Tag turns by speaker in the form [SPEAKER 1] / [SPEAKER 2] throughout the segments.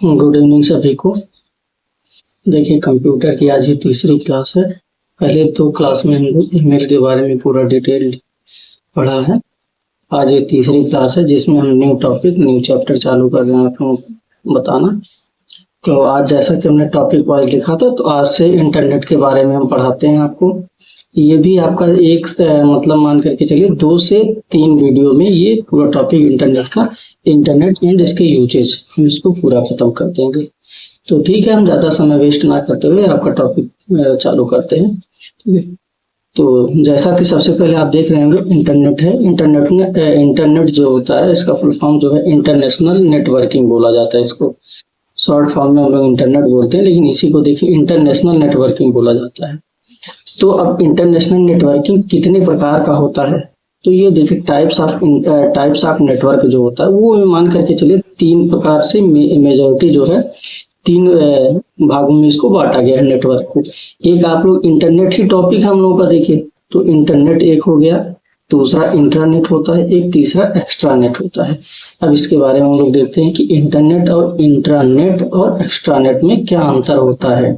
[SPEAKER 1] Good evening सभी को। देखिए, कंप्यूटर की आज ये तीसरी क्लास है। पहले 2 क्लास में हम लोग ईमेल के बारे में पूरा डिटेल पढ़ा है। आज ये तीसरी क्लास है जिसमें हम न्यू टॉपिक न्यू चैप्टर चालू कर रहे हैं आप लोगों को बताना। तो आज जैसा कि हमने टॉपिक वाइज लिखा था, तो आज से इंटरनेट के बारे में हम पढ़ाते हैं आपको। ये भी आपका एक मतलब मान करके चलिए 2 से 3 वीडियो में ये पूरा टॉपिक इंटरनेट एंड इसके यूजेज हम इसको पूरा खत्म कर देंगे। तो ठीक है, हम ज़्यादा समय वेस्ट ना करते हुए आपका टॉपिक चालू करते हैं। ठीक है, तो जैसा कि सबसे पहले आप देख रहे होंगे इंटरनेट है। इंटरनेट में इंटरनेट जो होता है इसका फुल फॉर्म जो है इंटरनेशनल नेटवर्किंग बोला जाता है। इसको शॉर्ट फॉर्म में हम लोग इंटरनेट बोलते हैं, लेकिन इसी को देखिए इंटरनेशनल नेटवर्किंग बोला जाता है। तो अब इंटरनेशनल नेटवर्किंग कितने प्रकार का होता है, तो ये देखिए टाइप्स ऑफ नेटवर्क जो होता है वो मान करके चलिए 3 प्रकार से मेजॉरिटी जो है 3 भागों में इसको बांटा गया है नेटवर्क को। एक आप लोग इंटरनेट ही टॉपिक हम लोगों का देखिए, तो इंटरनेट एक हो गया, दूसरा इंट्रानेट होता है, एक तीसरा एक्स्ट्रानेट होता है। अब इसके बारे में हम लोग देखते हैं कि इंटरनेट और इंट्रानेट और एक्स्ट्रानेट में क्या अंतर होता है।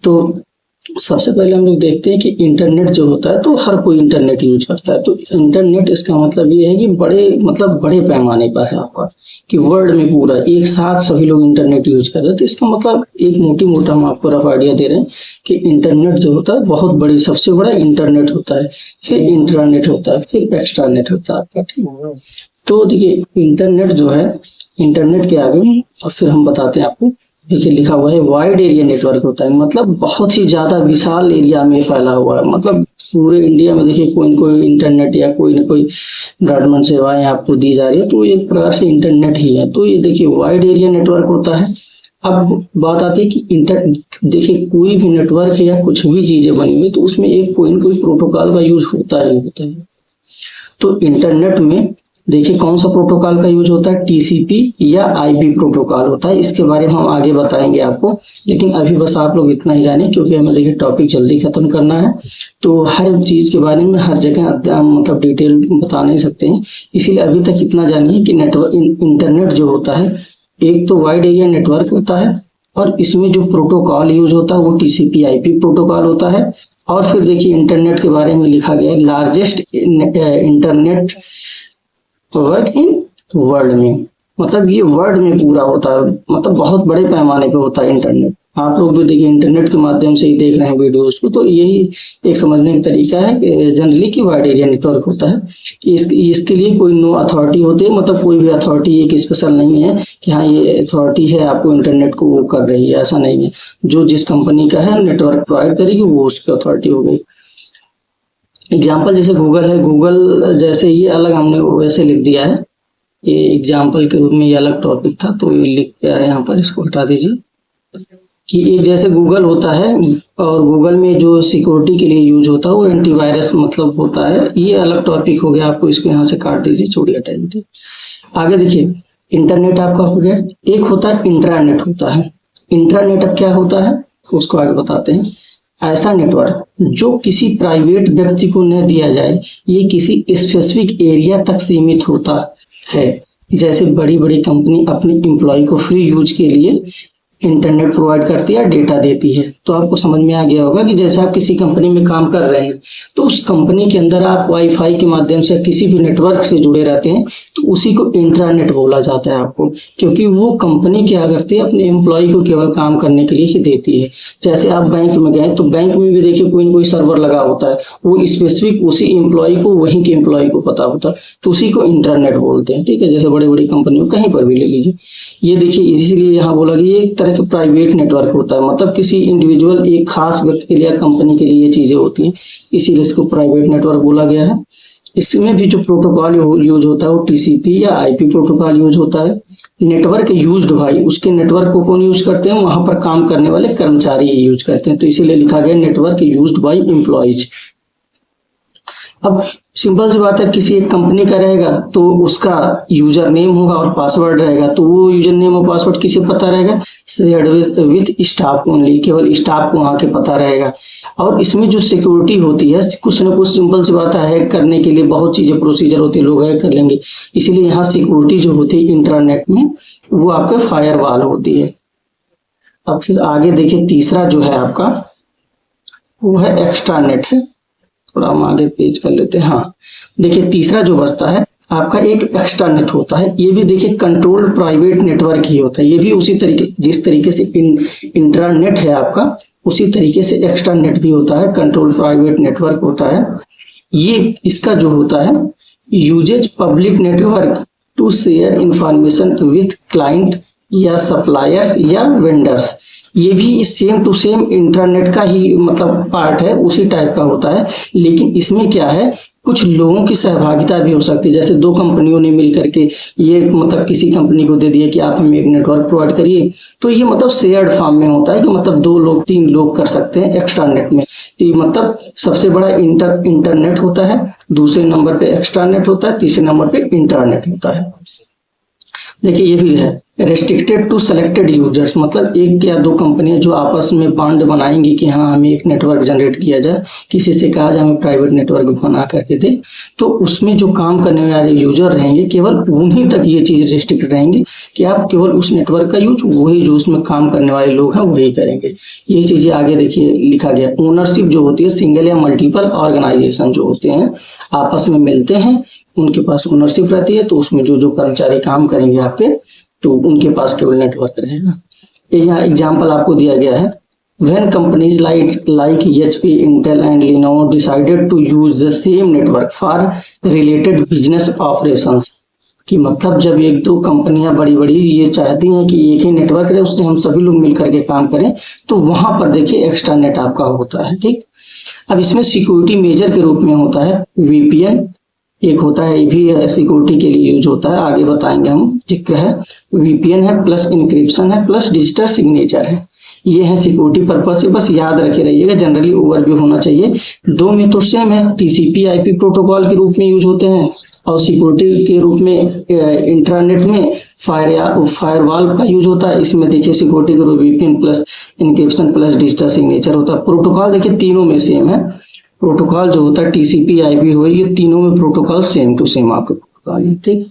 [SPEAKER 1] तो सबसे पहले हम लोग देखते हैं कि इंटरनेट जो होता है तो हर कोई इंटरनेट यूज करता है। तो इंटरनेट इसका मतलब ये है कि बड़े पैमाने पर है आपका, कि वर्ल्ड में पूरा एक साथ सभी लोग इंटरनेट यूज कर रहे हैं। तो इसका मतलब एक मोटा हम आपको रफ आइडिया दे रहे हैं कि इंटरनेट जो होता है बहुत बड़ी, सबसे बड़ा इंटरनेट होता है, फिर इंट्रानेट होता है, फिर एक्स्ट्रानेट होता है आपका। ठीक है, तो देखिए इंटरनेट जो है, इंटरनेट के आगे और फिर हम बताते हैं आपको। देखिए लिखा हुआ है वाइड एरिया नेटवर्क होता है, मतलब बहुत ही ज्यादा विशाल एरिया में फैला हुआ है। मतलब पूरे इंडिया में देखिए कोई न कोई इंटरनेट या कोई न कोई ब्रॉडबैंड सेवाएं आपको दी जा रही है, तो एक प्रकार से इंटरनेट ही है। तो ये देखिए वाइड एरिया नेटवर्क होता है। अब बात आती है कि देखिए कोई भी नेटवर्क है या कुछ भी चीजें बनी हुई तो उसमें एक कोई न कोई प्रोटोकॉल का यूज होता ही होता है। तो इंटरनेट में देखिए कौन सा प्रोटोकॉल का यूज होता है, टीसीपी या आईपी प्रोटोकॉल होता है। इसके बारे में हम आगे बताएंगे आपको, लेकिन अभी बस आप लोग इतना ही जाने, क्योंकि हमें देखिए टॉपिक जल्दी खत्म करना है। तो हर चीज के बारे में हर जगह मतलब डिटेल बता नहीं सकते हैं, इसीलिए अभी तक इतना जानिए कि इंटरनेट जो होता है एक तो वाइड एरिया नेटवर्क होता है, और इसमें जो प्रोटोकॉल यूज होता है वो टीसीपी आईपी प्रोटोकॉल होता है। और फिर देखिए इंटरनेट के बारे में लिखा गया है largest internet work in world में, मतलब ये वर्ल्ड में पूरा होता है, मतलब बहुत बड़े पैमाने पे होता है इंटरनेट। आप लोग भी देखिए इंटरनेट के माध्यम से ही देख रहे हैं वीडियोस को, तो यही एक समझने का तरीका है कि जनरली की वाइड एरिया नेटवर्क होता है। इसके लिए कोई नो अथॉरिटी होती है, मतलब कोई भी अथॉरिटी एक स्पेशल नहीं है कि हाँ ये अथॉरिटी है आपको इंटरनेट को वो कर रही है, ऐसा नहीं है। जो जिस कंपनी का है नेटवर्क प्रोवाइड करेगी वो उसकी अथॉरिटी हो गई। एग्जाम्पल जैसे गूगल है, गूगल जैसे ये अलग हमने वैसे लिख दिया है, ये एग्जाम्पल के रूप में ये अलग टॉपिक था तो ये लिख दिया है यहाँ पर, इसको हटा दीजिए। कि एक जैसे गूगल होता है और गूगल में जो सिक्योरिटी के लिए यूज होता है वो एंटीवायरस मतलब होता है, ये अलग टॉपिक हो गया। आपको इसको यहाँ से काट दीजिए, छोड़िए हटा दीजिए। आगे देखिए इंटरनेट आपका हो गया, एक होता है इंट्रानेट होता है। इंट्रानेट अब क्या होता है उसको आगे बताते हैं। ऐसा नेटवर्क जो किसी प्राइवेट व्यक्ति को न दिया जाए, ये किसी स्पेसिफिक एरिया तक सीमित होता है। जैसे बड़ी बड़ी कंपनी अपने एम्प्लॉय को फ्री यूज के लिए इंटरनेट प्रोवाइड करती है, डेटा देती है। तो आपको समझ में आ गया होगा कि जैसे आप किसी कंपनी में काम कर रहे हैं तो उस कंपनी के अंदर आप वाईफाई के माध्यम से किसी भी नेटवर्क से जुड़े रहते हैं, तो उसी को इंट्रानेट बोला जाता है आपको, क्योंकि वो कंपनी क्या करती है अपने एम्प्लॉय को केवल काम करने के लिए ही देती है। जैसे आप बैंक में गए तो बैंक में भी देखिए कोई न कोई सर्वर लगा होता है, वो स्पेसिफिक उसी एम्प्लॉय को वहीं के एम्प्लॉय को पता होता है, तो उसी को इंटरनेट बोलते हैं। ठीक है, जैसे बड़ी बड़ी कंपनियों कहीं पर भी ले लीजिए। ये देखिए इसीलिए यहाँ बोला कि ये एक तरह का प्राइवेट नेटवर्क होता है, मतलब किसी इंडिविजुअल एक खास व्यक्ति के लिए कंपनी के लिए ये चीजें होती हैं, इसीलिए इसको प्राइवेट नेटवर्क बोला गया है। इसमें भी जो प्रोटोकॉल यूज होता है वो टीसीपी या आईपी प्रोटोकॉल यूज होता है। नेटवर्क यूज्ड भाई, उसके नेटवर्क को कौन यूज करते हैं, वहां पर काम करने वाले कर्मचारी ही यूज करते हैं, तो इसीलिए लिखा गया नेटवर्क यूज्ड बाय एम्प्लॉइज। अब सिंपल सी बात है, किसी एक कंपनी का रहेगा तो उसका यूजर नेम होगा और पासवर्ड रहेगा, तो वो यूजर नेम और पासवर्ड किसे पता रहेगा? शेयर्ड विद स्टाफ ओनली, केवल स्टाफ को वहाँ के पता रहेगा। और इसमें जो सिक्योरिटी होती है, कुछ ना कुछ सिंपल सी बात है, हैक करने के लिए बहुत चीजें प्रोसीजर होती है, लोग हैक कर लेंगे, इसीलिए यहाँ सिक्योरिटी जो होती है इंटरनेट में वो आपका फायरवॉल होती है। अब फिर आगे देखिए, तीसरा जो है आपका वो है एक्स्ट्रानेट है। थोड़ा हम आगे पेज कर लेते हैं। हाँ देखिए, तीसरा जो बचता है आपका एक एक्स्ट्रानेट होता है। ये भी देखिए कंट्रोल्ड प्राइवेट नेटवर्क ही होता है। ये भी उसी तरीके, जिस तरीके से इंट्रानेट है आपका, उसी तरीके से एक्स्ट्रानेट भी होता है, कंट्रोल्ड प्राइवेट नेटवर्क होता है। ये इसका जो होता है, uses public network to share information with client या सप्लायर्स या वेंडर्स। ये भी सेम टू सेम इंटरनेट का ही मतलब पार्ट है, उसी टाइप का होता है, लेकिन इसमें क्या है, कुछ लोगों की सहभागिता भी हो सकती है। जैसे दो कंपनियों ने मिल करके ये मतलब किसी कंपनी को दे दिया कि आप हमें एक नेटवर्क प्रोवाइड करिए, तो ये मतलब शेयर्ड फॉर्म में होता है कि मतलब 2 लोग 3 लोग कर सकते हैं एक्स्ट्रानेट में। तो ये मतलब सबसे बड़ा इंटरनेट होता है, दूसरे नंबर पे एक्स्ट्रानेट होता है, तीसरे नंबर पे इंट्रानेट होता है। देखिए ये भी है रेस्ट्रिक्टेड टू सेलेक्टेड यूजर्स, मतलब एक या दो कंपनियां जो आपस में बॉन्ड बनाएंगी कि हाँ हमें एक नेटवर्क जनरेट किया जाए, किसी से कहा जाए हमें प्राइवेट नेटवर्क बना करके दे, तो उसमें जो काम करने वाले यूजर रहेंगे केवल उन्हीं तक ये चीज रिस्ट्रिक्ट रहेंगी कि आप केवल उस नेटवर्क का यूज, वही जो उसमें काम करने वाले लोग हैं वही करेंगे। ये चीजें आगे देखिए लिखा गया। ओनरशिप जो होती है, सिंगल या मल्टीपल ऑर्गेनाइजेशन जो होते हैं आपस में मिलते हैं, उनके पास ओनरशिप रहती है, तो उसमें जो जो कर्मचारी काम करेंगे आपके, तो उनके पास केवल नेटवर्क रहेगा। यहाँ एग्जांपल आपको दिया गया है, when companies like HP, Intel and Lenovo decided to use the same network for related business operations, कि मतलब जब एक दो कंपनियां बड़ी बड़ी ये चाहती हैं कि एक ही नेटवर्क रहे, उससे हम सभी लोग मिलकर के काम करें, तो वहां पर देखिए एक्स्ट्रानेट आपका होता है। ठीक, अब इसमें सिक्योरिटी मेजर के रूप में होता है VPN एक होता है, ये भी सिक्योरिटी के लिए यूज होता है, आगे बताएंगे हम, जिक्र है। VPN है, प्लस इंक्रिप्शन है, प्लस डिजिटल सिग्नेचर है। ये है सिक्योरिटी पर्पज से, बस याद रखे रहिएगा, जनरली ओवरव्यू होना चाहिए। दो में तो सेम है, TCP/IP प्रोटोकॉल के रूप में यूज होते हैं, और सिक्योरिटी के रूप में इंटरनेट में फायरवॉल का यूज होता है। इसमें देखिए सिक्योरिटी के रूप VPN plus encryption plus digital signature होता है। प्रोटोकॉल देखिए तीनों में सेम है, प्रोटोकॉल जो होता है TCP/IP हो, ये तीनों में प्रोटोकॉल सेम टू सेम आपके प्रोटोकॉल है। ठीक,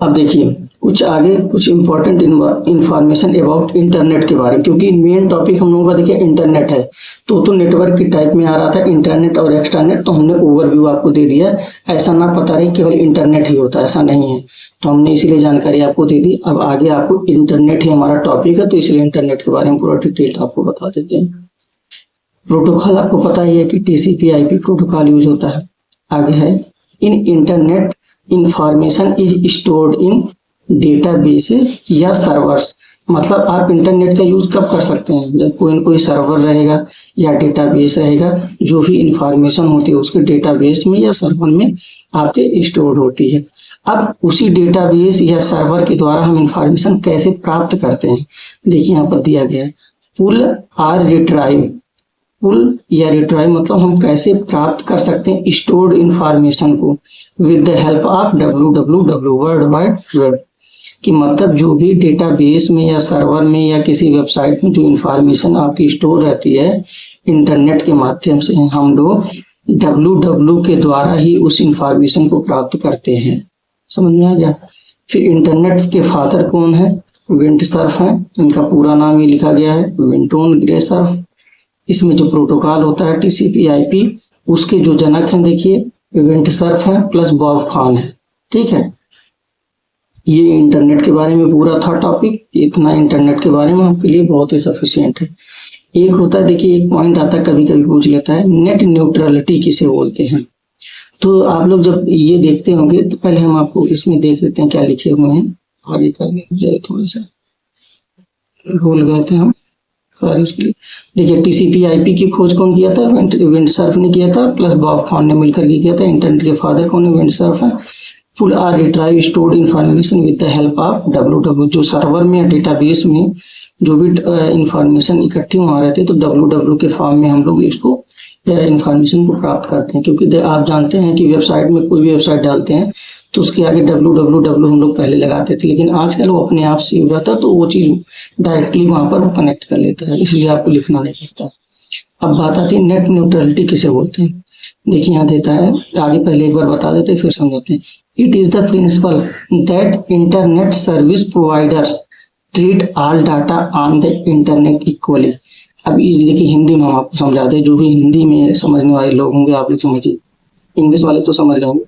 [SPEAKER 1] अब देखिए कुछ आगे कुछ इंपॉर्टेंट इंफॉर्मेशन अबाउट इंटरनेट के बारे में, क्योंकि मेन टॉपिक हम लोगों का देखिए इंटरनेट है, तो नेटवर्क की टाइप में आ रहा था इंटरनेट और एक्सट्रानेट, तो हमने ओवरव्यू आपको दे दिया। ऐसा ना पता रहे केवल इंटरनेट ही होता है, ऐसा नहीं है, तो हमने इसीलिए जानकारी आपको दे दी। अब आगे आपको इंटरनेट ही हमारा टॉपिक है, तो इसलिए इंटरनेट के बारे में पूरा डिटेल आपको बता देते हैं। प्रोटोकॉल आपको पता ही है कि TCP/IP प्रोटोकॉल यूज होता है। आगे है, in internet information is stored in databases या सर्वर्स, मतलब आप इंटरनेट का यूज कब कर सकते हैं, जब कोई न कोई सर्वर रहेगा या डेटाबेस रहेगा, जो भी इंफॉर्मेशन होती है उसके डेटाबेस में या सर्वर में आपके स्टोर होती है। अब उसी डेटाबेस या सर्वर के द्वारा हम इंफॉर्मेशन कैसे प्राप्त करते हैं, देखिए यहाँ पर दिया गया है, पुल और रिट्राइव। पुल या रिट्राइव मतलब हम कैसे प्राप्त कर सकते हैं स्टोर्ड इंफॉर्मेशन को with the help of www world wide web, कि मतलब जो भी डेटाबेस में या सर्वर में या किसी वेबसाइट में जो इंफॉर्मेशन आपकी स्टोर रहती है, इंटरनेट के माध्यम से हम लोग www के द्वारा ही उस इंफॉर्मेशन को प्राप्त करते हैं। समझ में आ गया। फिर इंटरनेट के फादर कौन है, विंटसर्फ है, इनका पूरा नाम ही लिखा गया है, विंटोन ग्रेसर्फ। इसमें जो प्रोटोकॉल होता है TCP/IP, उसके जो जनक हैं देखिए विंटसर्फ है प्लस बॉब खान है। ठीक है, ये इंटरनेट के बारे में पूरा था टॉपिक, इतना इंटरनेट के बारे में आपके लिए बहुत ही सफिशिएंट है। एक होता है देखिए, एक पॉइंट आता है कभी कभी पूछ लेता है, नेट न्यूट्रलिटी किसे बोलते हैं। तो आप लोग जब ये देखते होंगे तो पहले हम आपको इसमें देख लेते हैं क्या लिखे हुए हैं, आगे करने जाए, थोड़ा सा भूल गए थे हम, सॉरी उसके लिए। देखिए TCP/IP की खोज कौन किया था, विंटसर्फ ने किया था, प्लस बॉब खान ने मिलकर के किया था। इंटरनेट के फादर कौन है, विंटसर्फ है। पुल और retrieve stored information with the help of www, जो सर्वर में या डेटाबेस में जो भी इंफॉर्मेशन इकट्ठी वहां रहती है, तो www के फॉर्म में हम लोग इसको इंफॉर्मेशन को प्राप्त करते हैं, क्योंकि आप जानते हैं कि वेबसाइट में कोई भी वेबसाइट डालते हैं तो उसके आगे www हम लोग पहले लगाते थे, लेकिन आजकल वो अपने आप सेव रहता है, तो वो चीज़ डायरेक्टली वहाँ पर वो कनेक्ट कर लेता है, इसलिए आपको लिखना नहीं पड़ता। अब बात आती है नेट न्यूट्रलिटी किसे बोलते हैं। देखिए यहाँ देता है, आगे पहले एक बार बता देते हैं फिर समझाते हैं। It is the principal that internet service providers treat all data on the internet equally. अब इस देखिए हिंदी में हम आपको समझाते हैं, जो भी हिंदी में समझने वाले लोग होंगे आप लोग समझिए, इंग्लिश वाले तो समझ रहे होंगे।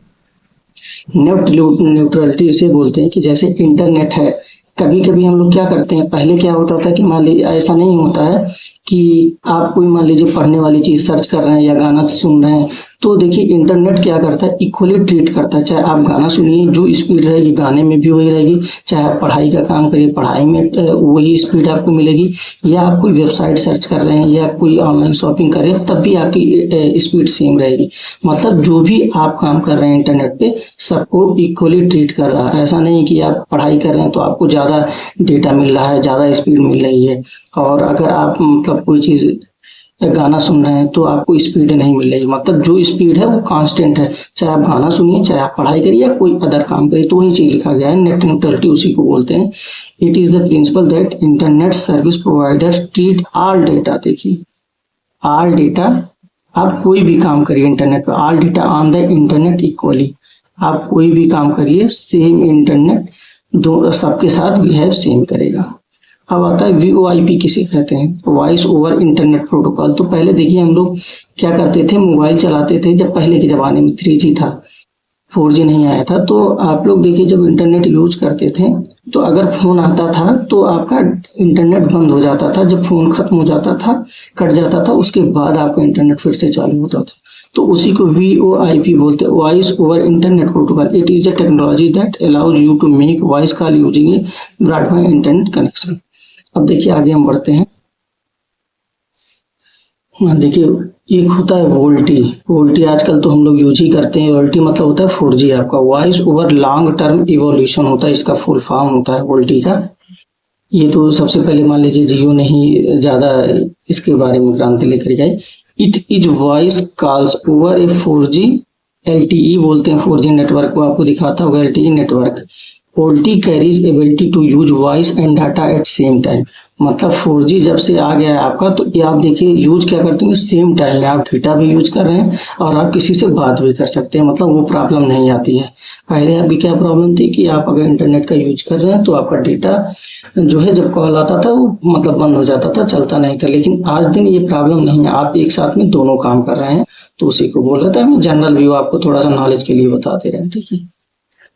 [SPEAKER 1] नेट न्यूट्रलिटी इसे बोलते हैं कि जैसे इंटरनेट है, कभी कभी हम लोग क्या करते हैं, पहले क्या होता था कि मान लीजिए ऐसा नहीं होता है कि आप कोई मान लीजिए पढ़ने वाली चीज सर्च कर रहे हैं या गाना सुन रहे हैं, तो देखिए इंटरनेट क्या करता है, इक्वली ट्रीट करता है। चाहे आप गाना सुनिए, जो स्पीड रहेगी गाने में भी वही रहेगी, चाहे आप पढ़ाई का काम करिए पढ़ाई में वही स्पीड आपको मिलेगी, या आप कोई वेबसाइट सर्च कर रहे हैं या कोई ऑनलाइन शॉपिंग कर रहे हैं तब भी आपकी स्पीड सेम रहेगी। मतलब जो भी आप काम कर रहे हैं इंटरनेट पे सबको इक्वली ट्रीट कर रहा है। ऐसा नहीं कि आप पढ़ाई कर रहे हैं तो आपको ज़्यादा डेटा मिल रहा है, ज़्यादा स्पीड मिल रही है, और अगर आप मतलब कोई चीज़ गाना सुन रहे हैं तो आपको स्पीड नहीं मिल रही। मतलब जो स्पीड है वो कांस्टेंट है, चाहे आप गाना सुनिए, चाहे आप पढ़ाई करिए या कोई अदर काम करिए, तो वही चीज लिखा गया है। नेट न्यूट्रलिटी उसी को बोलते हैं। It is the principal that internet service providers treat all data, देखिए ऑल डेटा, आप कोई भी काम करिए इंटरनेट पर, all data on the internet equally, आप कोई भी काम करिए सेम इंटरनेट दो सबके साथ बिहेव सेम करेगा। अब आता है VoIP किसे कहते हैं, वॉइस ओवर इंटरनेट प्रोटोकॉल। तो पहले देखिए हम लोग क्या करते थे, मोबाइल चलाते थे जब पहले के ज़माने में 3G था, 4G नहीं आया था, तो आप लोग देखिए जब इंटरनेट यूज करते थे तो अगर फ़ोन आता था तो आपका इंटरनेट बंद हो जाता था, जब फ़ोन ख़त्म हो जाता था, कट जाता था, उसके बाद आपका इंटरनेट फिर से चालू होता था, तो उसी को VoIP बोलते हैं, voice over internet protocol. It is a technology that allows you to make voice call using a broadband internet connection. अब देखिए आगे हम बढ़ते हैं। देखिए एक होता है वोल्टी। वोल्टी आजकल तो हम लोग यूज ही करते हैं। वोल्टी मतलब होता है 4G, आपका voice over long term evolution होता है, इसका फुल फॉर्म होता है वोल्टी का। ये तो सबसे पहले मान लीजिए जियो ने ही ज्यादा इसके बारे में क्रांति लेकर के आई। It is voice calls over a 4G LTE बोलते हैं, 4G नेटवर्क को आपको दिखाता होगा, LTE network. VoLTE carries ability to use voice and data at same time. मतलब 4G जब से आ गया है आपका, तो ये आप देखिए यूज क्या करते हैं, सेम टाइम में आप डेटा भी यूज कर रहे हैं और आप किसी से बात भी कर सकते हैं, मतलब वो प्रॉब्लम नहीं आती है। पहले आपकी क्या प्रॉब्लम थी कि आप अगर इंटरनेट का यूज कर रहे हैं तो आपका डेटा जो है जब कॉल आता था वो मतलब बंद हो जाता था, चलता नहीं था। लेकिन आज दिन ये प्रॉब्लम नहीं है, आप एक साथ में दोनों काम कर रहे हैं, तो उसी को बोल रहा था मैं जनरल व्यू आपको थोड़ा सा नॉलेज के लिए बताते रहे, ठीक है।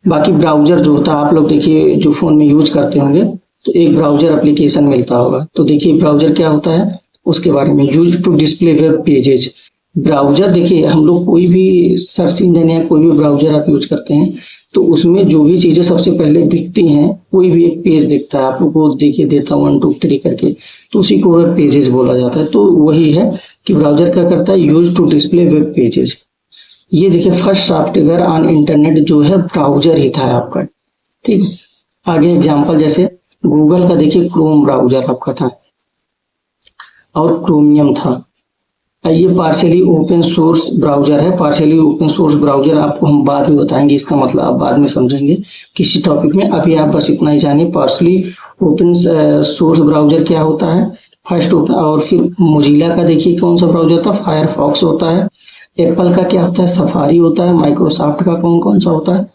[SPEAKER 1] बाकी ब्राउजर जो होता है, आप लोग देखिए जो फोन में यूज करते होंगे तो एक ब्राउजर एप्लीकेशन मिलता होगा, तो देखिए ब्राउजर क्या होता है उसके बारे में। Use to display web pages. Browser देखिए हम लोग कोई भी सर्च इंजन या कोई भी ब्राउजर आप यूज करते हैं तो उसमें जो भी चीजें सबसे पहले दिखती हैं, कोई भी एक पेज दिखता है, आप लोग को देखिए देता 1 2 3 करके, तो उसी को वेब पेजेस बोला जाता है। तो वही है कि ब्राउजर क्या करता है, use to display web pages. ये देखिए फर्स्ट सॉफ्टवेयर ऑन इंटरनेट जो है ब्राउजर ही था आपका, ठीक है। आगे एग्जांपल जैसे गूगल का देखिए क्रोम ब्राउजर आपका था और क्रोमियम था। ये पार्शियली ओपन सोर्स ब्राउजर है। पार्शियली ओपन सोर्स ब्राउजर आपको हम बाद में बताएंगे, इसका मतलब आप बाद में समझेंगे किसी टॉपिक में। अभी आप बस इतना ही जानिए पार्शियली ओपन सोर्स ब्राउजर क्या होता है फर्स्ट। और फिर मोजिला का देखिए कौन सा ब्राउजर था, फायरफॉक्स होता है। एप्पल का क्या होता है, सफारी होता है। माइक्रोसॉफ्ट का कौन कौन सा होता है,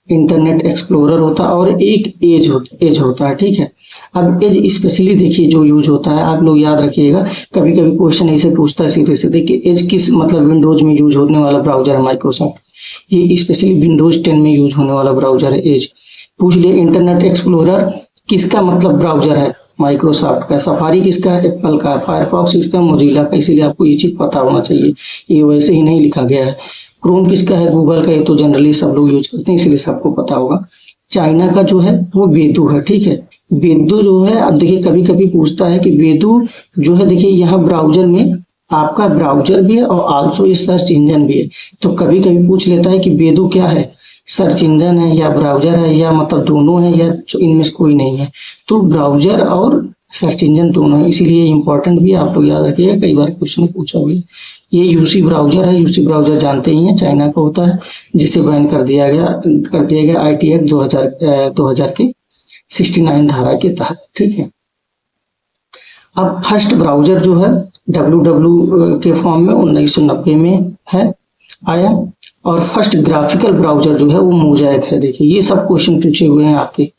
[SPEAKER 1] इंटरनेट एक्सप्लोरर होता है, और एक एज होता है, ठीक है। अब एज स्पेशली देखिए जो यूज होता है, आप लोग याद रखिएगा, कभी कभी क्वेश्चन ऐसे पूछता है सीधे से, देखिए एज किस मतलब विंडोज में यूज होने वाला ब्राउजर है माइक्रोसॉफ्ट, ये स्पेशली विंडोज 10 में यूज होने वाला ब्राउजर है एज। पूछ लिए इंटरनेट एक्सप्लोरर किसका मतलब ब्राउजर है, माइक्रोसॉफ्ट का। सफारी किसका है, एप्पल का। फायरफॉक्स किसका, मोजिला का। इसीलिए आपको ये चीज पता होना चाहिए, ये वैसे ही नहीं लिखा गया है। क्रोम किसका है, गूगल का। ये तो जनरली सब लोग यूज करते हैं इसलिए सबको पता होगा। चाइना का जो है वो बेदू है, ठीक है। बेदू जो है, अब देखिए कभी कभी पूछता है कि बेदू जो है, देखिए यहाँ ब्राउजर में आपका ब्राउजर भी है और आल्सो ये सर्च इंजन भी है। तो कभी कभी पूछ लेता है कि बेदू क्या है, सर्च इंजन है या ब्राउजर है, या मतलब दोनों है, या इनमें से कोई नहीं है। तो ब्राउजर और सर्च इंजन दोनों है, इसीलिए इम्पोर्टेंट भी आप लोग याद रखिएगा, कई बार क्वेश्चन पूछा हुआ है। ये यूसी ब्राउजर है, यूसी ब्राउजर जानते ही हैं, चाइना का होता है, जिसे बैन कर दिया गया आईटी एक्ट 2000 के 69 धारा के तहत, ठीक है। अब फर्स्ट ब्राउजर जो है www के फॉर्म में 1990 में है आया, और फर्स्ट ग्राफिकल ब्राउजर जो है वो मोजाइक है। देखिए ये सब क्वेश्चन पूछे हुए हैं आपके।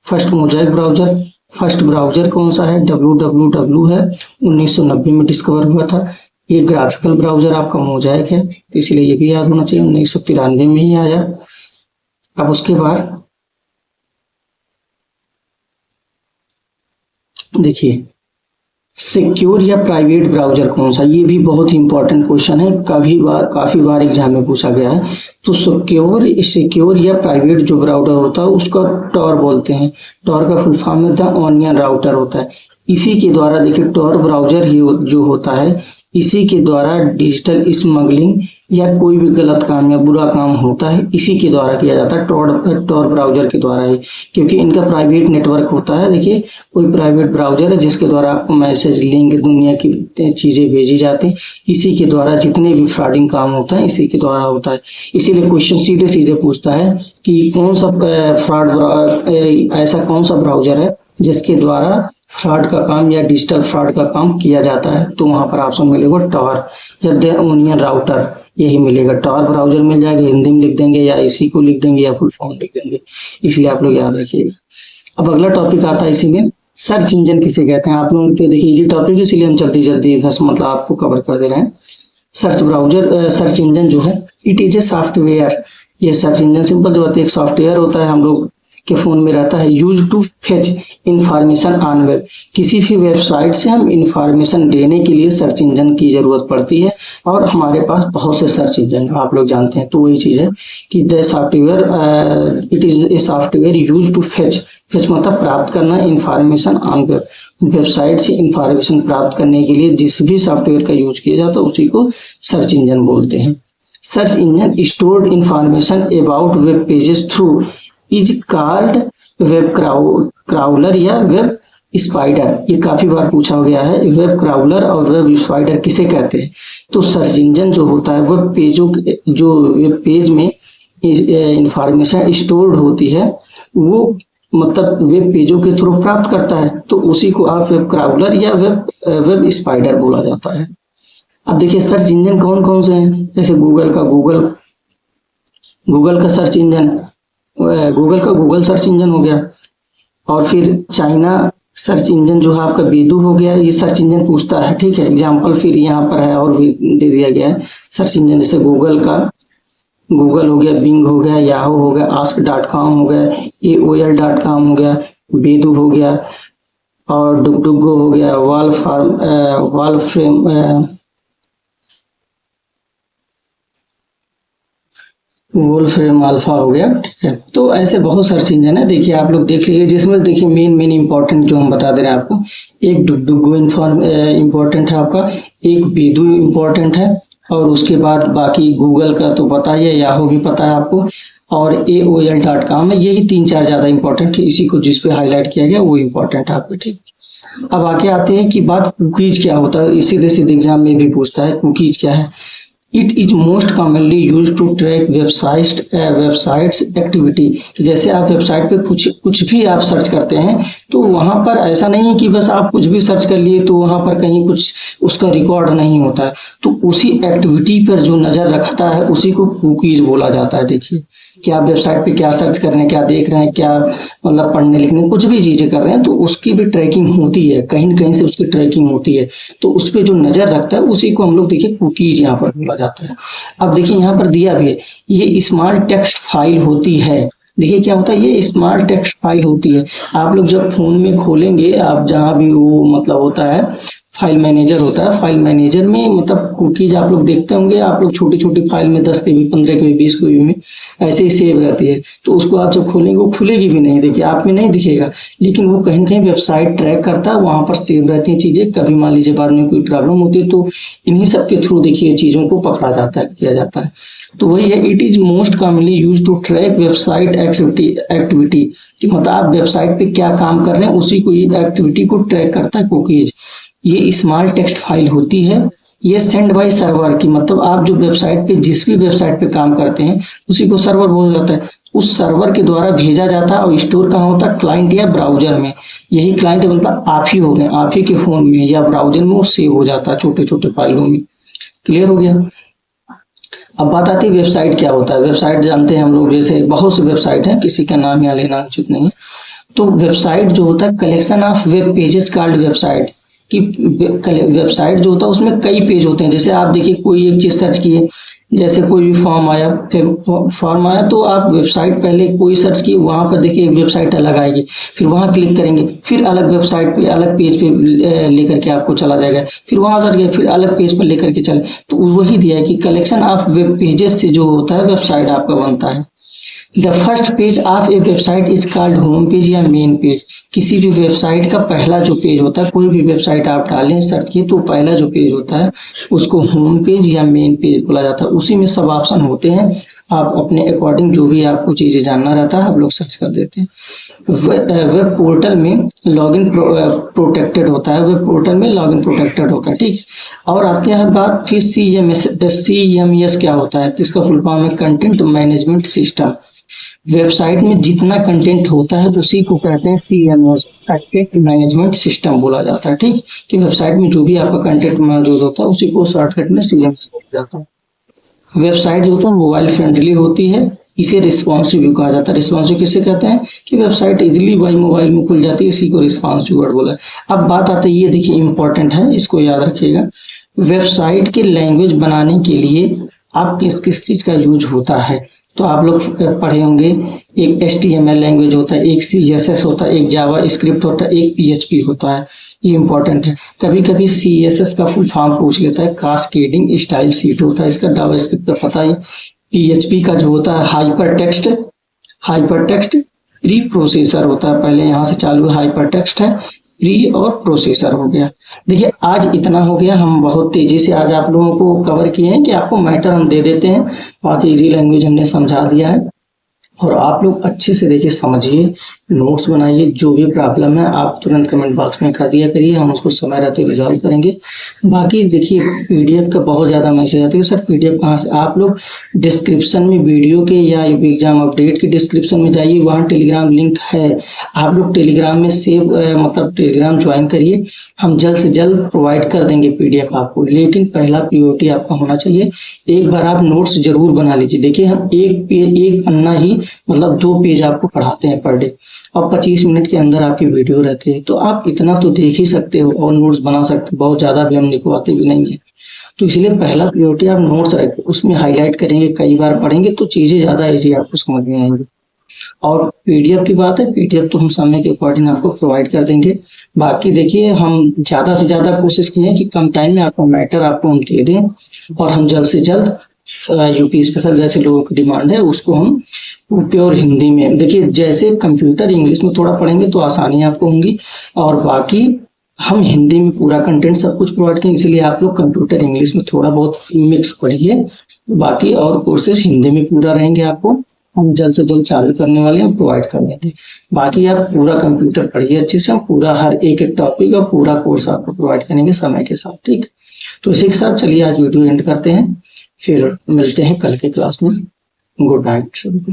[SPEAKER 1] First Mosaic browser, first browser कौन सा है, www है, 1990 में डिस्कवर हुआ था। ये ग्राफिकल ब्राउजर आपका मोजाइक है, तो इसलिए ये भी याद होना चाहिए, 1993 में ही आया। अब उसके बाद देखिए सिक्योर या प्राइवेट ब्राउजर कौन सा, ये भी बहुत ही इंपॉर्टेंट क्वेश्चन है, काफी बार एग्जाम में पूछा गया है। तो सिक्योर या प्राइवेट जो ब्राउजर होता है उसका टॉर बोलते हैं। टॉर का फुल फॉर्म में द ऑनियन राउटर होता है। इसी के द्वारा देखिए टॉर ब्राउजर ही जो होता है, इसी के द्वारा डिजिटल स्मगलिंग या कोई भी गलत काम या बुरा काम होता है, इसी के द्वारा किया जाता है, टॉर ब्राउजर के द्वारा ही, क्योंकि इनका प्राइवेट नेटवर्क होता है। देखिए कोई प्राइवेट ब्राउजर है जिसके द्वारा आपको मैसेज, लिंक, दुनिया की चीजें भेजी जाती हैं, इसी के द्वारा जितने भी फ्रॉडिंग काम होता है इसी के द्वारा होता है। इसीलिए क्वेश्चन सीधे सीधे पूछता है कि कौन सा ऐसा कौन सा ब्राउजर है जिसके द्वारा फ्रॉड का काम या डिजिटल फ्रॉड का काम किया जाता है, तो वहां पर ऑप्शन मिलेगा टॉर या द ओनियन राउटर, यही मिलेगा। टॉर ब्राउजर मिल जाएगा, हिंदी में लिख देंगे या इसी को लिख देंगे या फुल फॉर्म लिख देंगे, इसलिए आप लोग याद रखिएगा। अब अगला टॉपिक आता है इसी में, सर्च इंजन किसे कहते हैं। आप लोग तो देखिए इजी टॉपिक, इसलिए हम जल्दी जल्दी मतलब आपको कवर कर दे रहे हैं। सर्च इंजन जो है, इट इज ए सॉफ्टवेयर। ये सर्च इंजन सिंपल जो बात है, एक सॉफ्टवेयर होता है, हम लोग के फोन में रहता है। Use to fetch information on web, किसी भी वेबसाइट से हम इंफॉर्मेशन लेने के लिए सर्च इंजन की जरूरत पड़ती है, और हमारे पास बहुत से सर्च इंजन आप लोग जानते हैं। तो वही चीज है कि the software, it is a software use to fetch मतलब प्राप्त करना, इंफॉर्मेशन ऑन वेब, वेबसाइट से इंफॉर्मेशन प्राप्त करने के लिए जिस भी सॉफ्टवेयर का यूज किया जाता है उसी को सर्च इंजन बोलते हैं। Search engine stored information about web pages through is called web crawler या वेब स्पाइडर। ये काफी बार पूछा गया है, वेब क्राउलर और वेब स्पाइडर किसे कहते हैं। तो सर्च इंजन जो होता है वेब पेज में इंफॉर्मेशन स्टोर्ड होती है, वो मतलब वेब पेजों के थ्रू प्राप्त करता है, तो उसी को आप वेब क्राउलर या वेब स्पाइडर बोला जाता है। अब देखिए सर्च इंजन कौन कौन से हैं, जैसे गूगल का search engine, Google search engine हो गया, और फिर चाइना सर्च इंजन जो है आपका बेदू हो गया, ये सर्च इंजन पूछता है, ठीक है। एग्जाम्पल फिर यहाँ पर है और भी दे दिया गया है सर्च इंजन, जैसे गूगल हो गया, बिंग हो गया, याहू हो गया, ask.com हो गया, AOL.com हो गया, बेदू हो गया, और डुगडुगो हो गया, वोल्फ्रेम अल्फा हो गया, ठीक है। तो ऐसे बहुत सर्च इंजन है, देखिए आप लोग देख लीजिए, जिसमें देखिए मेन इंपॉर्टेंट जो हम बता दे रहे हैं आपको, एक डुगडुगो इम्पोर्टेंट है आपका, एक बेदू इम्पोर्टेंट है, और उसके बाद बाकी गूगल का तो पता ही है, याहू भी पता है आपको, और AOL.com है। यही 3-4 ज्यादा इंपॉर्टेंट है, इसी को जिस पे हाईलाइट किया गया वो इम्पोर्टेंट है आपको, ठीक। अब आगे आते हैं कि बात कुकीज क्या होता है, सीधे एग्जाम में भी पूछता है कुकीज क्या है। It is most commonly use to track websites activity. जैसे आप वेबसाइट पे कुछ भी आप सर्च करते हैं, तो वहां पर ऐसा नहीं है कि बस आप कुछ भी सर्च कर लिए तो वहां पर कहीं कुछ उसका रिकॉर्ड नहीं होता है, तो उसी एक्टिविटी पर जो नजर रखता है उसी को कुकीज बोला जाता है। देखिए कि आप वेबसाइट पे क्या सर्च कर रहे हैं, क्या देख रहे हैं, क्या मतलब पढ़ने लिखने कुछ भी चीजें कर रहे हैं, तो उसकी भी ट्रैकिंग होती है, कहीं न कहीं से उसकी ट्रैकिंग होती है, तो उस पर जो नजर रखता है उसी को हम लोग देखिए कुकीज यहाँ पर बोला जाता है। अब देखिए यहाँ पर दिया भी है, ये स्मॉल टेक्स्ट फाइल होती है। देखिए क्या होता है, ये स्मॉल टेक्स्ट फाइल होती है। आप लोग जब फोन में खोलेंगे, आप जहां भी वो मतलब होता है फाइल मैनेजर होता है। फाइल मैनेजर में मतलब कुकीज आप लोग देखते होंगे, आप लोग छोटी छोटी फाइल में 10 KB 15 KB 20 KB में ऐसे ही सेव रहती है। तो उसको आप जब खोलेंगे वो खुलेगी भी नहीं, देखिए आप में नहीं दिखेगा, लेकिन वो कहीं कहीं वेबसाइट ट्रैक करता है, वहां पर सेव रहती है चीजें। कभी मान लीजिए बाद में कोई प्रॉब्लम होती है तो इन्हीं सब के थ्रू देखिए चीजों को पकड़ा जाता है, किया जाता है। तो वही है, it is most commonly use to track website activity कि मतलब आप वेबसाइट पे क्या काम कर रहे हैं उसी को, ये एक्टिविटी को ट्रैक करता है कुकीज। ये स्मॉल टेक्स्ट फाइल होती है, ये सेंड बाय सर्वर की मतलब आप जो वेबसाइट पे जिस भी वेबसाइट पे काम करते हैं उसी को सर्वर बोला जाता है। उस सर्वर के द्वारा भेजा जाता है और स्टोर कहाँ होता है, क्लाइंट या ब्राउजर में। यही क्लाइंट मतलब आप ही हो गए, आप ही के फोन में या ब्राउजर में वो सेव हो जाता है छोटे छोटे फाइलों में। क्लियर हो गया। अब बात आती है वेबसाइट क्या होता है। वेबसाइट जानते हैं हम लोग, जैसे बहुत से वेबसाइट हैं, किसी का नाम यहाँ लेना उचित नहीं है। तो वेबसाइट जो होता है collection of web pages called website, कि वेबसाइट जो होता है उसमें कई पेज होते हैं। जैसे आप देखिए कोई एक चीज सर्च किए, जैसे कोई भी फॉर्म आया, फॉर्म आया तो आप वेबसाइट पहले कोई सर्च किए, वहां पर देखिए एक वेबसाइट अलग आएगी, फिर वहां क्लिक करेंगे, फिर अलग वेबसाइट पे अलग पेज पे लेकर के आपको चला जाएगा, फिर वहां सर्च किया, फिर अलग पेज पर लेकर के चले। तो वही दिया है कि कलेक्शन ऑफ वेब पेजेस से जो होता है वेबसाइट आपका बनता है। The first page of A website is called home page या मेन पेज। किसी भी वेबसाइट का पहला जो पेज होता है, कोई भी वेबसाइट आप डालें सर्च किए तो पहला जो पेज होता है उसको होम पेज या मेन पेज बोला जाता है। उसी में सब ऑप्शन होते हैं, आप अपने अकॉर्डिंग जो भी आपको चीजें जानना रहता है आप लोग सर्च कर देते हैं। वेब पोर्टल में लॉगिन प्रोटेक्टेड होता है, वेब पोर्टल में लॉगिन प्रोटेक्टेड होता है, ठीक है। और आते हैं बात फिर CMS क्या होता है, तो इसका फुल फॉर्म है कंटेंट मैनेजमेंट सिस्टम। वेबसाइट में जितना कंटेंट होता है उसी को कहते हैं CMS, कंटेंट मैनेजमेंट सिस्टम बोला जाता है, ठीक। कि वेबसाइट में जो भी आपका कंटेंट मौजूद होता है उसी को शॉर्टकट में CMS बोला जाता है। वेबसाइट जो होता है मोबाइल फ्रेंडली होती है, इसे रिस्पॉन्सिव कहा जाता है। रिस्पॉन्सिव किसे कहते हैं कि वेबसाइट इजीली बाई मोबाइल में खुल जाती है, इसी को रिस्पॉन्सिव वर्ड बोला है। अब बात आती है, ये देखिए इंपॉर्टेंट है, इसको याद रखिएगा। वेबसाइट के लैंग्वेज बनाने के लिए आप किस किस चीज का यूज होता है, तो आप लोग पढ़े होंगे, एक HTML लैंग्वेज होता है, एक CSS होता है, एक जावा स्क्रिप्ट होता है, एक PHP होता है। ये इंपॉर्टेंट है। कभी कभी CSS का फुल फॉर्म पूछ लेता है, कास्केडिंग स्टाइल शीट होता है, इसका जावा स्क्रिप्ट का पता है। PHP का जो होता है हाइपर टेक्स्ट प्री प्रोसेसर होता है, पहले यहाँ से चालू हाइपर टेक्स्ट है, प्री और प्रोसेसर हो गया। देखिए आज इतना हो गया, हम बहुत तेजी से आज आप लोगों को कवर किए हैं कि आपको मैटर हम दे देते हैं, बाकी इजी लैंग्वेज हमने समझा दिया है। और आप लोग अच्छे से देखिए समझिए, नोट्स बनाइए, जो भी प्रॉब्लम है आप तुरंत कमेंट बॉक्स में कर दिया करिए, हम उसको समय रहते रिजॉल्व करेंगे। बाकी देखिए PDF का बहुत ज़्यादा मैसेज आते हैं, सर PDF कहाँ से, आप लोग डिस्क्रिप्शन में वीडियो के या एग्जाम अपडेट के डिस्क्रिप्शन में जाइए, वहाँ टेलीग्राम लिंक है, आप लोग टेलीग्राम में सेव मतलब टेलीग्राम ज्वाइन करिए, हम जल्द से जल्द प्रोवाइड कर देंगे PDF आपको। लेकिन पहला प्रायोरिटी आपका होना चाहिए, एक बार आप नोट्स जरूर बना लीजिए। देखिए हम एक पन्ना ही मतलब 2 पेज आपको पढ़ाते हैं पर डे, और 25 मिनट के अंदर आपकी वीडियो रहती है, तो आप इतना तो देख ही सकते हो और नोट्स बना सकते हो, बहुत ज्यादा भी हम लिखवाते भी नहीं है। तो इसलिए पहला प्रायोरिटी आप नोट्स रखें, उसमें हाईलाइट करेंगे, कई बार पढ़ेंगे तो चीजें ज्यादा इजी आपको समझ में आएंगी। और PDF की बात है, PDF तो हम समय के अकॉर्डिंग आपको प्रोवाइड कर देंगे। बाकी देखिए हम ज्यादा से ज्यादा कोशिश किए हैं कि कम टाइम में आपको मैटर आपको हम दे दें, और हम जल्द से जल्द यूपी स्पेशल जैसे लोगों की डिमांड है उसको हम प्योर हिंदी में, देखिए जैसे कंप्यूटर इंग्लिश में थोड़ा पढ़ेंगे तो आसानी आपको होंगी, और बाकी हम हिंदी में पूरा कंटेंट सब कुछ प्रोवाइड करेंगे। इसलिए आप लोग कंप्यूटर इंग्लिश में थोड़ा बहुत मिक्स पढ़िए, बाकी और कोर्सेज हिंदी में पूरा रहेंगे, आपको हम जल्द से जल्द चालू करने वाले हैं, प्रोवाइड कर देंगे। बाकी आप पूरा कंप्यूटर पढ़िए अच्छे से, हम पूरा हर एक टॉपिक का पूरा कोर्स आपको प्रोवाइड करेंगे समय के साथ, ठीक। तो इसी के साथ चलिए आज वीडियो एंड करते हैं, फिर मिलते हैं कल के क्लास में। गुड नाइट सभी को।